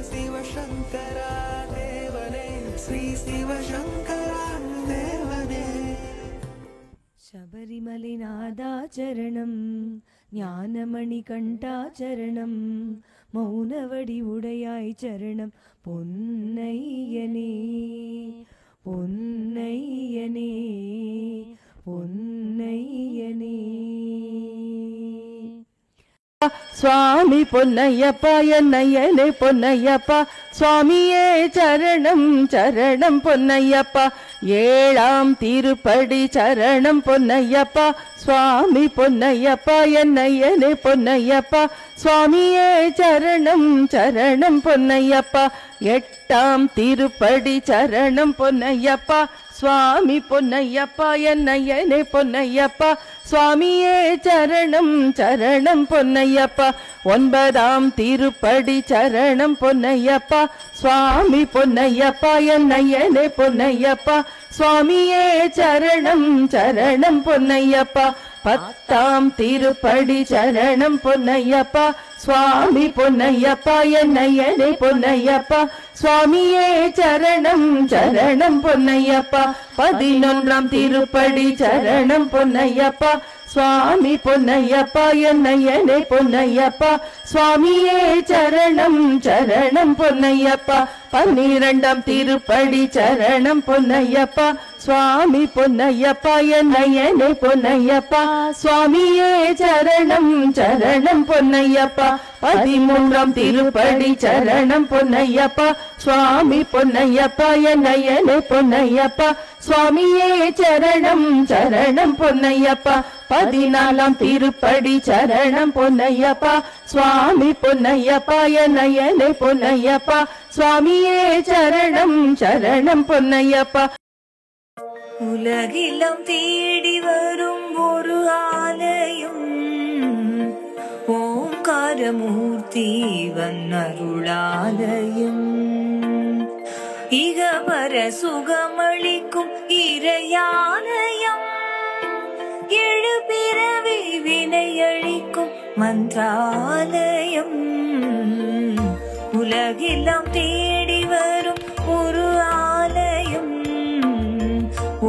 சிவசங்கரா தேவனே ஸ்ரீ சிவசங்கரா தேவனே. ശബരിമലനാഥാചരണം ജ്ഞാനമണി കണ്ഠാചരണം മൗനവടി ഉടയായി ചരണം പൊന്നയ്യനേ പൊന്നയ്യനേ പൊന്നയ്യനേ. சுவாமி பொன்னையப்பா என்னையனே பொன்னையப்பா சுவாமியே சரணம் சரணம் பொன்னையப்பா. ஏழாம் திருப்படி சரணம் பொன்னையப்பா சுவாமி பொன்னையப்பா என்னையனே பொன்னையப்பா சுவாமியே சரணம் சரணம் பொன்னையப்பா. எட்டாம் திருப்படி சரணம் பொன்னையப்பா சுவாமி பொன்னையப்பா என்னையனே பொன்னையப்பா சுவாமியே சரணம் சரணம் பொன்னையப்பா. ஒன்பதாம் திருப்படி சரணம் பொன்னையப்பா சுவாமி பொன்னையப்பா என்னையனே பொன்னையப்பா சுவாமியே சரணம் சரணம் பொன்னையப்பா. பத்தாம் திருப்படி சரணம் பொன்னையப்பா சுவாமி பொன்னையப்பா என்னையனே பொன்னையப்பா சுவாமியே சரணம் சரணம் பொன்னையப்பா. 11ஆம் திருப்படி சரணம் பொன்னையப்பா சுவாமி பொன்னையப்பா என்னையனே பொன்னையப்பா சுவாமியே சரணம் சரணம் பொன்னையப்பா. 12ஆம் திருப்படி சரணம் பொன்னையப்பா சுவாமி பொன்னையப்பா என்னையனே பொன்னையப்பா சுவாமியே சரணம் சரணம் பொன்னையப்பா. 13ஆம் திருப்படி சரணம் பொன்னையப்பா சுவாமி பொன்னையப்பா என்னையனே பொன்னையப்பா சுவாமியே சரணம் சரணம் பொன்னையப்பா. 14ஆம் திருப்படி சரணம் பொன்னையப்பா சுவாமி பொன்னையப்பா என்னையனே பொன்னையப்பா சுவாமியே சரணம் சரணம் பொன்னையப்பா. உலகிலம் தேடி வரும் ஒரு ஆலயம் ஓம்காரமூர்த்தி வன்னருளாலயம். இகபர சுகமளிக்கும் இறையாலயம் எழுபிறவி வினையளிக்கும் மந்திராலயம். உலகிலம் தேடி வரும் ஒரு ஆலயம்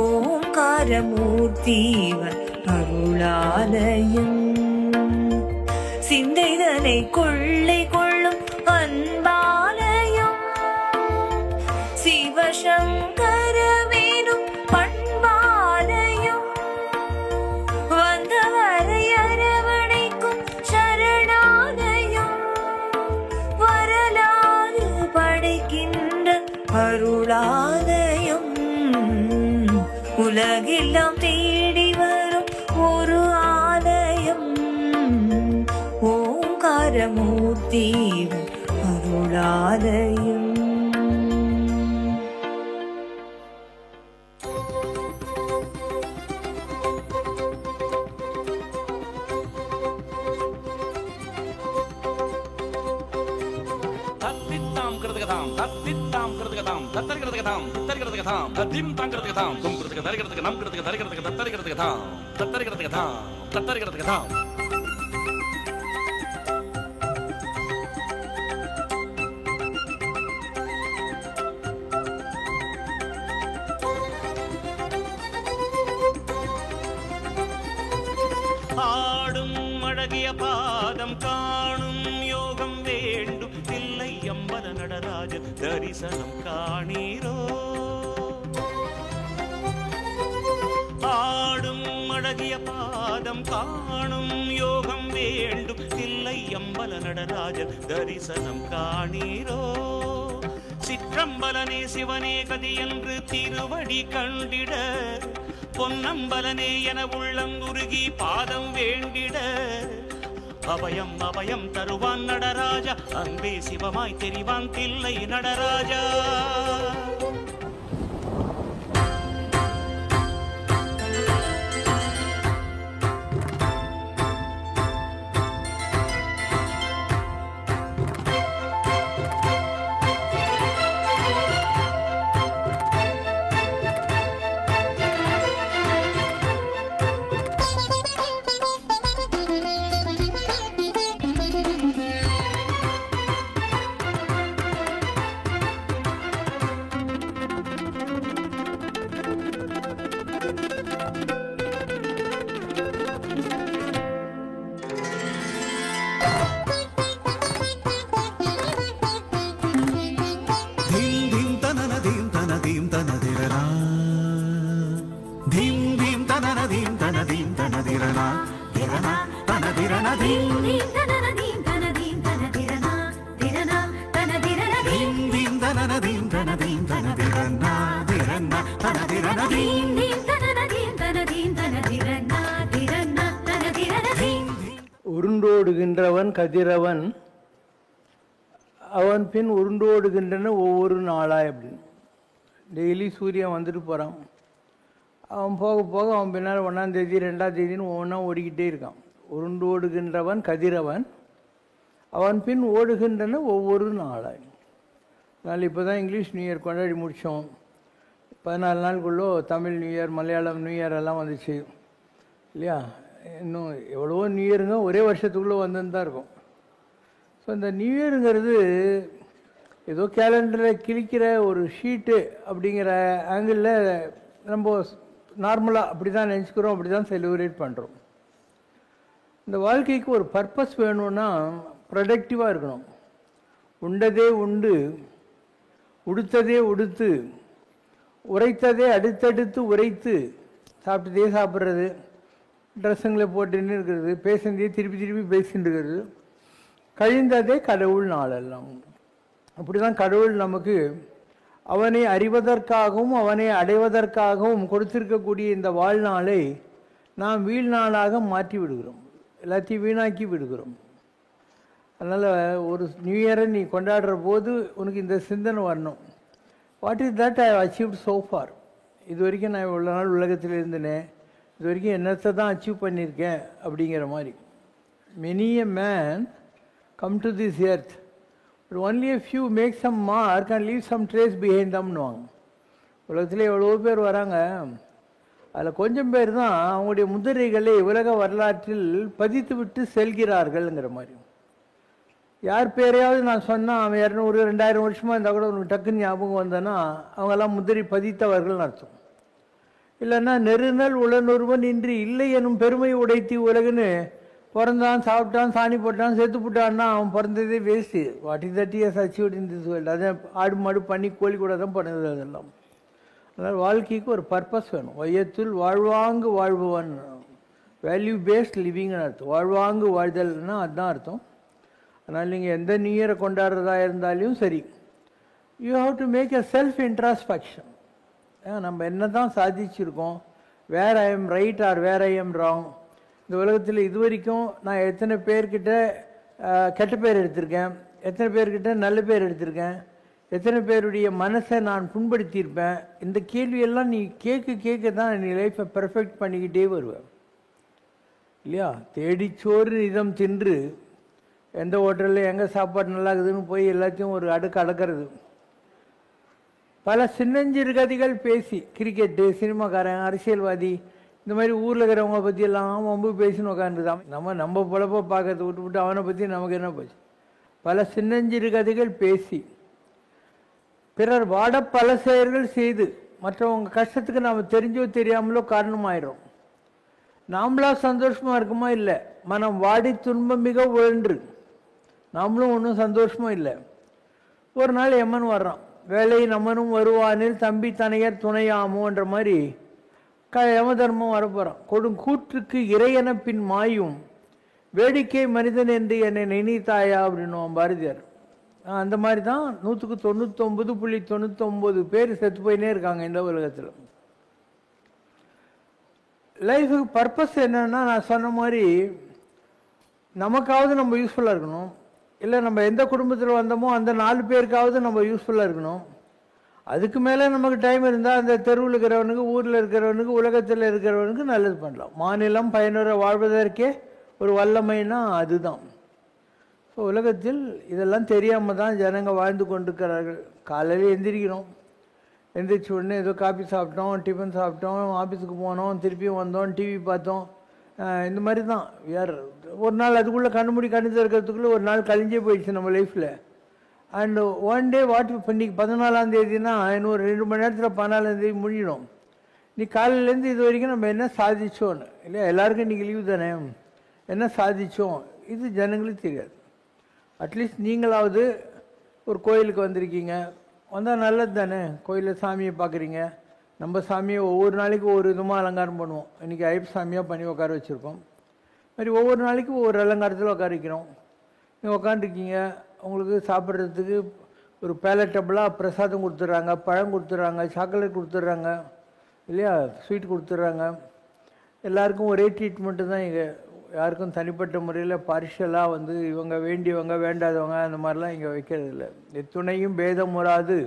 ஓம்காரமூர்த்தி அருளாலயம். சிந்தைதனை கொள்ளை கொள்ளும் அன்பாலயம் சிவசங்கரவேனும் பண்பாலயம். வந்தவரை அரவணைக்கும் சரணாலயம் வரலாறு படைக்கின்ற அருளாலயம். உலகெல்லாம் தேடி வரும் ஒரு ஆலயம் ஓம்காரமூர்த்தி அருளாலயம். ஆடும் அழகிய பாதம் காணும் யோகம் வேண்டும் தில்லை அம்பல நடராஜ தரிசனம் காணீரோ. ஆடும் அழகிய பாதம் காணும் யோகம் வேண்டும் தில்லை அம்பல நடராஜ தரிசனம் காணீரோ. சிற்றம்பலனே சிவனே கதி என்று திருவடி கண்டிட பொன்னம்பலனே என உள்ளங்குருகி பாதம் வேண்டிட அபயம் அபயம் தருவான் நடராஜா அன்பே சிவமாய் தெரிவான் தில்லை நடராஜா. தனதீம் தனதீம் தனதிரன்னா திரன்னா தனதிரனதீம் உருண்டோடுகின்றவன் கதிரவன் அவன் பின் உருண்டோடுகின்றன ஒவ்வொரு நாளாய் அப்படின்னு. டெய்லி சூரியன் வந்துட்டு போகிறான். அவன் போக போக அவன் பின்னால் 1ஆம் தேதி 2ஆம் தேதின்னு ஒவ்வொன்றா ஓடிக்கிட்டே இருக்கான். உருண்டோடுகின்றவன் கதிரவன் அவன் பின் ஓடுகின்றன ஒவ்வொரு நாளாய். அதனால் இப்போ தான் இங்கிலீஷ் நியூ இயர் கொண்டாடி முடித்தோம். 14 நாளுக்குள்ளே Tamil new year, Malayalam new year எல்லாம் வந்துச்சு இல்லையா? இன்னும் எவ்வளவோ நியூ இயருங்க ஒரே வருஷத்துக்குள்ளே வந்துன்னு தான் இருக்கும். ஸோ இந்த நியூ இயருங்கிறது ஏதோ கேலண்டரில் கிழிக்கிற ஒரு ஷீட்டு அப்படிங்கிற ஆங்கிளில் நம்ம நார்மலாக அப்படி தான் நினச்சிக்கிறோம், அப்படி தான் செலிப்ரேட் பண்ணுறோம். இந்த வாழ்க்கைக்கு ஒரு பர்பஸ் வேணும்னா ப்ரொடக்டிவாக இருக்கணும். உண்டதே உண்டு, உடுத்ததே உடுத்து, உரைத்ததே அடுத்தடுத்து உரைத்து, சாப்பிட்டதே சாப்பிட்றது, ட்ரெஸ்ஸுங்களை போட்டுன்னு இருக்கிறது, பேசுனதே திருப்பி திருப்பி பேசின்னு இருக்கிறது, கழிந்ததே கடவுள் நாளெல்லாம். அப்படி தான் கடவுள் நமக்கு அவனை அறிவதற்காகவும் அவனை அடைவதற்காகவும் கொடுத்திருக்கக்கூடிய இந்த வாழ்நாளை நாம் வீழ்நாளாக மாற்றி விடுகிறோம், எல்லாத்தையும் வீணாக்கி விடுகிறோம். அதனால் ஒரு நியூ இயரை நீ கொண்டாடுற போது உனக்கு இந்த சிந்தனை வரணும். What is that I achieved so for? இது வரைக்கும் நான் இவ்வளோ நாள் உலகத்தில் இருந்தேனே, இது வரைக்கும் என்னத்தை தான் அச்சீவ் பண்ணியிருக்கேன் அப்படிங்கிற மாதிரி. Many a man come to this earth, but only a few make some mark and leave some trace behind themனுவாங்க. உலகத்தில் எவ்வளோ பேர் வராங்க, அதில் கொஞ்சம் பேர் தான் அவங்களுடைய முதிரைகளை உலக வரலாற்றில் பதித்து விட்டு செல்கிறார்கள்ங்கிற மாதிரி. யார் பேரையாவது நான் சொன்னால் அவன் 200-2000 வருஷமாக இருந்தால் கூட உனக்கு டக்குன்னு ஞாபகம் வந்தேன்னா அவங்கெல்லாம் முதிரை பதித்தவர்கள்னு அர்த்தம். இல்லைன்னா நெருநல் உளனொருவன் இன்றி இல்லை எனும் பெருமை உடைத்தி உலகுன்னு பிறந்தான், சாப்பிட்டான், சாணி போட்டான், செத்து போட்டான்னா அவன் பிறந்ததே waste. What is that is achieved in this world? அதை ஆடு மாடு பண்ணி கோழி கூட தான் பண்ணது அதெல்லாம். அதனால் வாழ்க்கைக்கு ஒரு பர்பஸ் வேணும். வையத்துள் வாழ்வாங்கு வாழ்பவன், வேல்யூ பேஸ்ட் லிவிங்னு அர்த்தம். வாழ்வாங்கு வாழ்தல்னா அதுதான் அர்த்தம். அதனால் நீங்கள் எந்த நியூ இயரை கொண்டாடுறதா இருந்தாலும் சரி, you have to make a self introspection. நம்ம என்ன தான் சாதிச்சிருக்கோம், where I am right or where I am wrong. இந்த உலகத்தில் இது வரைக்கும் நான் எத்தனை பேர்கிட்ட கெட்ட பேர் எடுத்திருக்கேன், எத்தனை பேர்கிட்ட நல்ல பேர் எடுத்திருக்கேன், எத்தனை பேருடைய மனசை நான் புண்படுத்தியிருப்பேன். இந்த கேள்வியெல்லாம் நீ கேட்க தான் நீ லைஃப்பை பெர்ஃபெக்ட் பண்ணிக்கிட்டே வருவேன் இல்லையா? தேடிச்சோறு இதம் தின்று எந்த ஹோட்டலில் எங்கே சாப்பாடு நல்லா இருக்குதுன்னு போய் எல்லாத்தையும் ஒரு அடுக்கு அடக்கிறது. பல சின்னஞ்சிறு கதைகள் பேசி, கிரிக்கெட்டு, சினிமாக்காரன், அரசியல்வாதி, இந்த மாதிரி ஊரில் இருக்கிறவங்க பற்றியெல்லாம் ரொம்ப பேசின்னு உட்காந்துதான். நம்ம பொழப்ப பார்க்கறத விட்டு அவனை பற்றி நமக்கு என்ன போச்சு? பல சின்னஞ்சிறு கதைகள் பேசி பிறர் வாட பல செயல்கள் செய்து மற்றவங்க கஷ்டத்துக்கு நாம் தெரிஞ்சோ தெரியாமலோ காரணமாயிடும். நாமளா சந்தோஷமாக இருக்குமா? இல்லை. மனம் வாடி துன்பம் மிக உழன்று நாமளும் ஒன்றும் சந்தோஷமும் இல்லை. ஒரு நாள் எம்மன் வர்றான், வேலை நம்மனும் வருவானில் தம்பி தனையர் துணையாமோன்ற மாதிரி யம தர்மம் வரப்போகிறான். கொடும் கூற்றுக்கு இறையென பின் மாயும் வேடிக்கை மனிதன் என்று என்னை நினைத்தாயா அப்படின்னுவான் பாரதியார். அந்த மாதிரி தான் 99.99 பேர் செத்து போயினே இருக்காங்க இந்த உலகத்தில். லைஃபுக்கு பர்பஸ் என்னன்னா, நான் சொன்ன மாதிரி நமக்காவது நம்ம யூஸ்ஃபுல்லாக இருக்கணும், இல்லை நம்ம எந்த குடும்பத்தில் வந்தோமோ அந்த 4 பேருக்காவது நம்ம யூஸ்ஃபுல்லாக இருக்கணும். அதுக்கு மேலே நமக்கு டைம் இருந்தால் அந்த தெருவில் இருக்கிறவனுக்கு, ஊரில் இருக்கிறவனுக்கு, உலகத்தில் இருக்கிறவனுக்கு நல்லது பண்ணலாம். மாநிலம் பயனுற வாழ்வதற்கே ஒரு வல்லமைன்னா அதுதான். ஸோ உலகத்தில் இதெல்லாம் தெரியாமல் தான் ஜனங்க வாழ்ந்து கொண்டிருக்கிறார்கள். காலையில் எந்திரிக்கிறோம், எந்திரிச்ச உடனே ஏதோ காஃபி சாப்பிட்டோம், டிஃபன் சாப்பிட்டோம், ஆஃபீஸுக்கு போனோம், திருப்பியும் வந்தோம், டிவி பார்த்தோம், இந்த மாதிரி தான். யார் ஒரு நாள் அதுக்குள்ளே கண்ணு திறக்கிறதுக்குள்ளே ஒரு நாள் கழிஞ்சே போயிடுச்சு நம்ம லைஃப்பில். அண்டு ஒன் டே வாட் இப்போ இன்றைக்கி 14ஆம் தேதினா இன்னொரு 2 மணி நேரத்தில் 14ஆம் தேதி முடிஞ்சிடும். நீ காலையிலேருந்து இது வரைக்கும் நம்ம என்ன சாதிச்சோன்னு இல்லையா? எல்லாருக்கும் இன்றைக்கி லீவு தானே, என்ன சாதித்தோம் இது ஜனங்களுக்கு தெரியாது. அட்லீஸ்ட் நீங்களாவது ஒரு கோயிலுக்கு வந்திருக்கீங்க, வந்தால் நல்லது தானே. கோயிலில் சாமியை பார்க்குறீங்க. நம்ம சாமியை ஒவ்வொரு நாளைக்கும் ஒவ்வொரு விதமாக அலங்காரம் பண்ணுவோம். இன்றைக்கி ஐயப்ப சாமியாக பண்ணி உட்கார வச்சுருக்கோம். மாதிரி ஒவ்வொரு நாளைக்கும் ஒவ்வொரு அலங்காரத்தில் உட்கார வைக்கிறோம். நீங்கள் உட்காந்துருக்கீங்க, உங்களுக்கு சாப்பிட்றதுக்கு ஒரு பேலட்டபிளாக பிரசாதம் கொடுத்துட்றாங்க, பழம் கொடுத்துட்றாங்க, சாக்லேட் கொடுத்துட்றாங்க இல்லையா, ஸ்வீட் கொடுத்துட்றாங்க. எல்லாருக்கும் ஒரே ட்ரீட்மெண்ட்டு தான். இங்கே யாருக்கும் தனிப்பட்ட முறையில் பார்ஷலாக வந்து இவங்க வேண்டியவங்க வேண்டாதவங்க அந்த மாதிரிலாம் இங்கே வைக்கிறது இல்லை. எத்துணையும் பேதம் வராது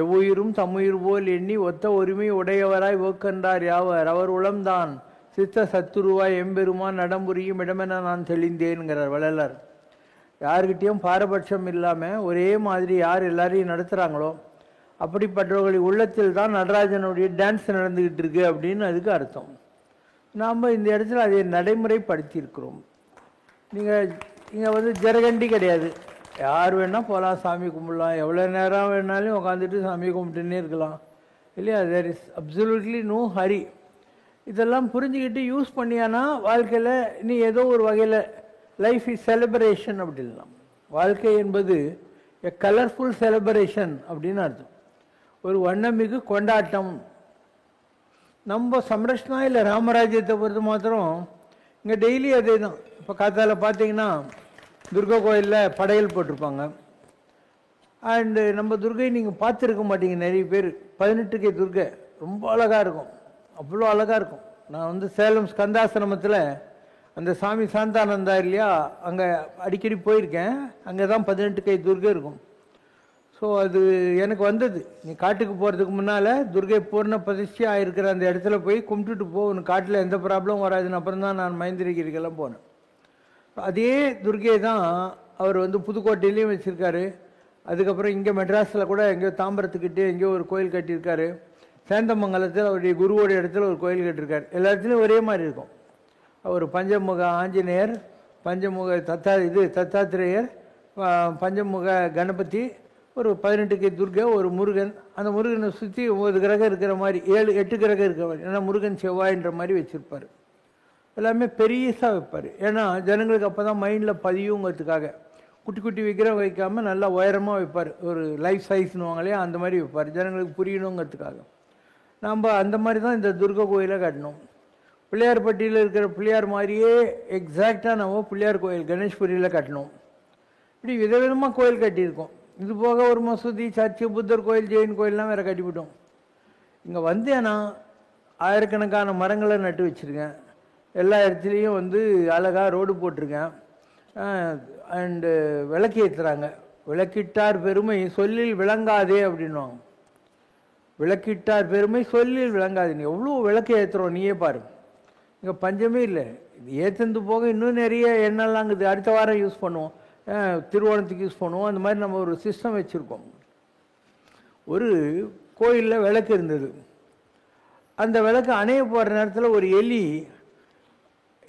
எவ்வுயிரும் தம்முயிர் போல் எண்ணி ஒத்த உரிமை உடையவராய் ஓக்கன்றார் யாவர் அவர் உளம்தான் சித்த சத்துருவாய் எம்பெருமான் நடம்புரியும் இடமென நான் தெளிந்தேன்கிறார் வள்ளலார். யார்கிட்டையும் பாரபட்சம் இல்லாமல் ஒரே மாதிரி யார் எல்லாரையும் நடத்துகிறாங்களோ அப்படிப்பட்டவர்களின் உள்ளத்தில் தான் நடராஜனுடைய டான்ஸ் நடந்துக்கிட்டு இருக்கு அப்படின்னு அதுக்கு அர்த்தம். நாம் இந்த இடத்துல அதை நடைமுறைப்படுத்தியிருக்கிறோம். நீங்கள் வந்து ஜரகண்டி கிடையாது, யார் வேணால் போகலாம், சாமி கும்பிடலாம், எவ்வளோ நேரம் வேணாலும் உட்காந்துட்டு சாமி கும்பிட்டுன்னே இருக்கலாம் இல்லையா. There is absolutely no hurry. இதெல்லாம் புரிஞ்சுக்கிட்டு யூஸ் பண்ணியானா வாழ்க்கையில் நீ ஏதோ ஒரு வகையில் லைஃப் இஸ் செலிப்ரேஷன் அப்படின்லாம். வாழ்க்கை என்பது எ கலர்ஃபுல் செலிப்ரேஷன் அப்படின்னு அர்த்தம், ஒரு வண்ணமிகு கொண்டாட்டம். நம்ம சம்ரஷ்ணா இல்லை ராமராஜ்யத்தை பொறுத்த மாத்திரம் இங்கே டெய்லி அதே தான். இப்போ காத்தால பார்த்தீங்கன்னா துர்கா கோயிலில் படையல் போட்டிருப்பாங்க. அண்டு நம்ம துர்கை நீங்கள் பார்த்துருக்க மாட்டீங்க நிறைய பேர். 18K துர்கை ரொம்ப அழகாக இருக்கும், அவ்வளோ அழகாக இருக்கும். நான் வந்து சேலம் ஸ்கந்தாசிரமத்தில் அந்த சாமி சாந்தானந்தா இல்லையா, அங்கே அடிக்கடி போயிருக்கேன். அங்கே தான் 18K துர்கை இருக்கும். ஸோ அது எனக்கு வந்தது. நீ காட்டுக்கு போகிறதுக்கு முன்னால் துர்கை பூர்ண பிரதிஷ்டியாக இருக்கிற அந்த இடத்துல போய் கும்பிட்டுட்டு போ, உனக்கு காட்டில் எந்த ப்ராப்ளமும் வராதுன்னு அப்புறம் தான் நான் மைந்திரிகிரிக்கெல்லாம் போனேன். அதே துர்கை தான் அவர் வந்து புதுக்கோட்டையிலையும் வச்சுருக்காரு. அதுக்கப்புறம் இங்கே மெட்ராஸில் கூட எங்கேயோ தாம்பரத்துக்கிட்டே எங்கேயோ ஒரு கோயில் கட்டியிருக்காரு. சேந்தமங்கலத்தில் அவருடைய குருவோட இடத்துல ஒரு கோயில் கட்டியிருக்காரு. எல்லா இடத்துலையும் ஒரே மாதிரி இருக்கும். அவர் பஞ்சமுக ஆஞ்சநேயர், பஞ்சமுக தத்தாத்திரேயர், பஞ்சமுக கணபதி, ஒரு 18K துர்கை, ஒரு முருகன். அந்த முருகனை சுற்றி 9 கிரகம் இருக்கிற மாதிரி 7-8 கிரகம் இருக்கிற மாதிரி, ஏன்னா முருகன் செவ்வாயின்ற மாதிரி வச்சுருப்பார். எல்லாமே பெரியசாக வைப்பார். ஏன்னா ஜனங்களுக்கு அப்போ தான் மைண்டில் பதியுங்கிறதுக்காக குட்டி குட்டி விக்கிரகம் வைக்காமல் நல்லா உயரமாக வைப்பார். ஒரு லைஃப் சைஸ்னுவாங்களே அந்த மாதிரி வைப்பார், ஜனங்களுக்கு புரியணுங்கிறதுக்காக. நாம் அந்த மாதிரி தான் இந்த துர்கை கோயிலை கட்டணும். பிள்ளையார்பட்டியில் இருக்கிற பிள்ளையார் மாதிரியே எக்ஸாக்டாக நம்ம பிள்ளையார் கோயில் கணேஷ்புரியில் கட்டணும். இப்படி விதவிதமாக கோயில் கட்டியிருக்கோம். இது போக ஒரு மசூதி, சர்ச்சு, புத்தர் கோயில், ஜெயின் கோயிலெலாம் வேறு கட்டிவிட்டோம். இங்கே வந்தேன்னா ஆயிரக்கணக்கான மரங்களை நட்டு வச்சுருக்கேன். எல்லா இடத்துலையும் வந்து அழகாக ரோடு போட்டிருக்கேன். அண்டு விளக்கு ஏற்றுறாங்க. விளக்கிட்டார் பெருமை சொல்லில் விளங்காதே அப்படின்வாங்க. விளக்கிட்டார் பெருமை சொல்லில் விளங்காது. நீ எவ்வளோ விளக்கு ஏற்றுறோம் நீயே பாரு. இங்கே பஞ்சமே இல்லை. இது ஏற்றுந்து போக இன்னும் நிறைய எண்ணெல்லாங்குது. அடுத்த வாரம் யூஸ் பண்ணுவோம், திருவோணத்துக்கு யூஸ் பண்ணுவோம். அந்த மாதிரி நம்ம ஒரு சிஸ்டம் வச்சுருக்கோம். ஒரு கோயிலில் விளக்கு இருந்தது. அந்த விளக்கு அணைய போகிற நேரத்தில் ஒரு எலி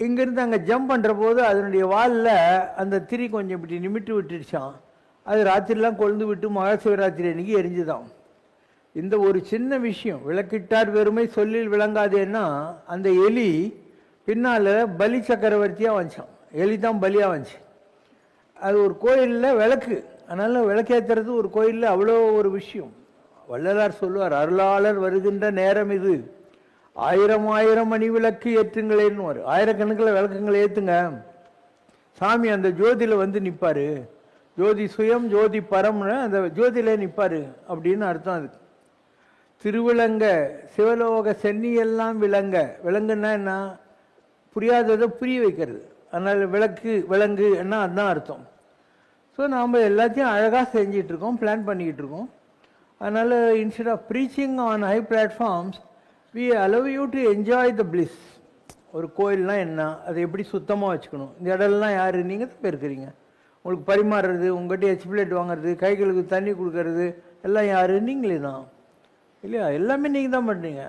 இங்கேருந்து அங்கே ஜம்ப் பண்ணுற போது அதனுடைய வாலில் அந்த திரி கொஞ்சம் இப்படி நிமிட்டு விட்டுடுச்சான். அது ராத்திரிலாம் கொழுந்து விட்டு மகா சிவராத்திரி அன்றைக்கி எரிஞ்சுதான். இந்த ஒரு சின்ன விஷயம், விளக்கிட்டார் பெருமை சொல்லில் விளங்காதேன்னா, அந்த எலி பின்னால் பலி சக்கரவர்த்தியாக வந்துச்சான். எலி தான் பலியாக வந்துச்சு. அது ஒரு கோயிலில் விளக்கு. அதனால் விளக்கேற்றுறது ஒரு கோயிலில் அவ்வளோ ஒரு விஷயம். வள்ளலார் சொல்லுவார், அருளாளர் வருகின்ற நேரம் இது, 1000 மணி விளக்கு ஏற்றுங்களேன்னு வரும். ஆயிரக்கணக்கில் விளக்குங்களை ஏற்றுங்க. சாமி அந்த ஜோதியில் வந்து நிற்பார். ஜோதி சுயம் ஜோதி பரம்னு அந்த ஜோதியில் நிற்பார் அப்படின்னு அர்த்தம். அதுக்கு திருவிளங்க சிவலோக சென்னியெல்லாம் விளங்க. விளங்குன்னா என்ன? புரியாததை புரிய வைக்கிறது. அதனால் விளக்கு விளங்கு என்ன அதுதான் அர்த்தம். ஸோ நாம் எல்லாத்தையும் அழகாக செஞ்சிட்ருக்கோம், பிளான் பண்ணிக்கிட்டு இருக்கோம். அதனால் instead of preaching on high platforms we allow you to enjoy the bliss. ஒரு கோயில்னால் என்ன, அதை எப்படி சுத்தமாக வச்சுக்கணும், இந்த இடம்லாம் யார், நீங்கள் தான் இருக்கிறீங்க. உங்களுக்கு பரிமாறுறது, உங்கள்கிட்ட எச்பிளேட் வாங்குறது, கைகளுக்கு தண்ணி கொடுக்கறது எல்லாம் யார், நீங்களே தான் இல்லையா. எல்லாமே நீங்கள் தான் பண்ணுறீங்க.